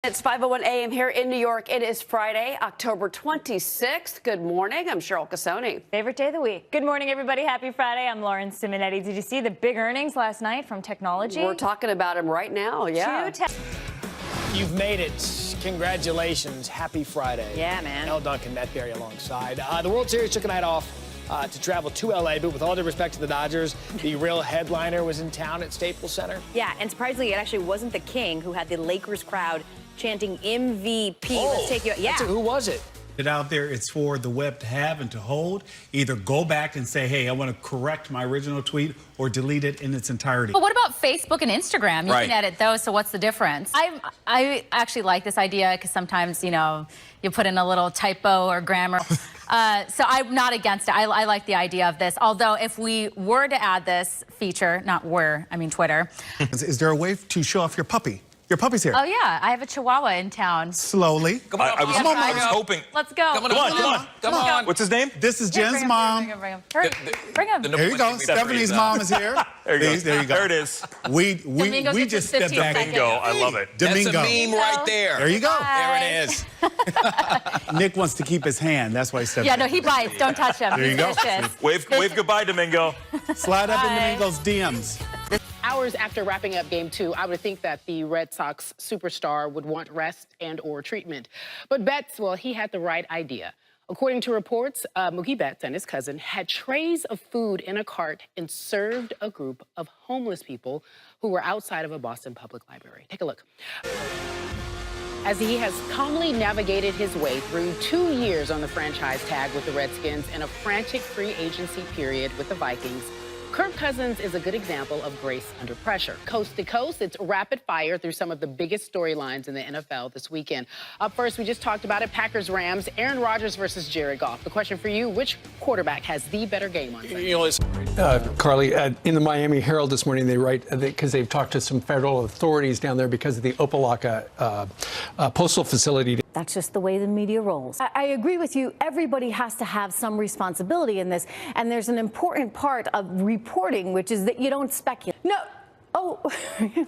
It's 5:01 a.m. here in New York. It is Friday, October 26th. Good morning. I'm Cheryl Casoni. Favorite day of the week. Good morning, everybody. Happy Friday. I'm Lauren Simonetti. Did you see the big earnings last night from technology? We're talking about them right now. Yeah. You've made it. Congratulations. Happy Friday. Yeah, man. Elle Duncan, Matt Berry alongside. The World Series took a night off to travel to L.A., but with all due respect to the Dodgers, the real headliner was in town at Staples Center. Yeah, and surprisingly, it actually wasn't the King who had the Lakers crowd chanting MVP. Let's take you. Yeah. Who was it? Out there, it's for the web to have and to hold. Either go back and say, hey, I want to correct my original tweet, or delete it in its entirety. But what about Facebook and Instagram? You can edit those, so what's the difference? I actually like this idea because sometimes, you know, you put in a little typo or grammar. So I'm not against it. I like the idea of this. Although if we were to add this feature, not were, I mean Twitter. Is there a way to show off your puppy? Your puppy's here. Oh, yeah. I have a Chihuahua in town. Slowly. Come on, I was hoping. Let's go. Come on. What's his name? This is Jen's mom. Bring him. Bring him. There you go. Stephanie's mom is here. There you go. There it is. We gets just his stepped back. 15 Domingo, I love it. Domingo. That's a meme right there. There you go. There it is. Nick wants to keep his hand. That's why he stepped back. Yeah, no, he bites. Don't touch him. There you go. Wave goodbye, Domingo. Slide up in Domingo's DMs. Hours after wrapping up Game 2, I would think that the Red Sox superstar would want rest and/or treatment. But Betts, well, he had the right idea. According to reports, Mookie Betts and his cousin had trays of food in a cart and served a group of homeless people who were outside of a Boston public library. Take a look. As he has calmly navigated his way through 2 years on the franchise tag with the Redskins and a frantic free agency period with the Vikings, Kirk Cousins is a good example of grace under pressure. Coast to coast, it's rapid fire through some of the biggest storylines in the NFL this weekend. Up first, we just talked about it, Packers-Rams, Aaron Rodgers versus Jared Goff. The question for you, which quarterback has the better game on Sunday? Carly, in the Miami Herald this morning, they write, because they've talked to some federal authorities down there because of the Opelika postal facility. That's just the way the media rolls. I agree with you. Everybody has to have some responsibility in this. And there's an important part of reporting, which is that you don't speculate. No. Oh,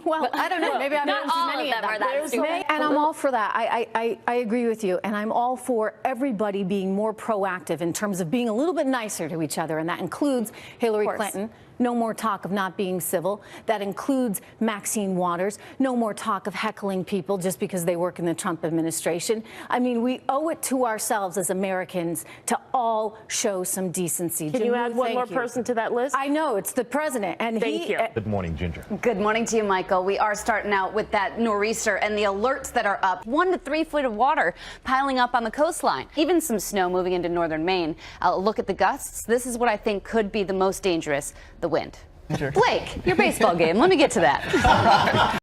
well, I don't know. Maybe I'm not all of them are that stupid. And I'm all for that. I agree with you. And I'm all for everybody being more proactive in terms of being a little bit nicer to each other. And that includes Hillary Clinton. No more talk of not being civil. That includes Maxine Waters. No more talk of heckling people just because they work in the Trump administration. I mean, we owe it to ourselves as Americans to all show some decency. Can you add one more person to that list? I know, it's the president. And Thank you. Good morning, Ginger. Good morning to you, Michael. We are starting out with that nor'easter and the alerts that are up. 1 to 3 feet of water piling up on the coastline. Even some snow moving into northern Maine. Look at the gusts. This is what I think could be the most dangerous, the wind. Blake, your baseball game. Let me get to that.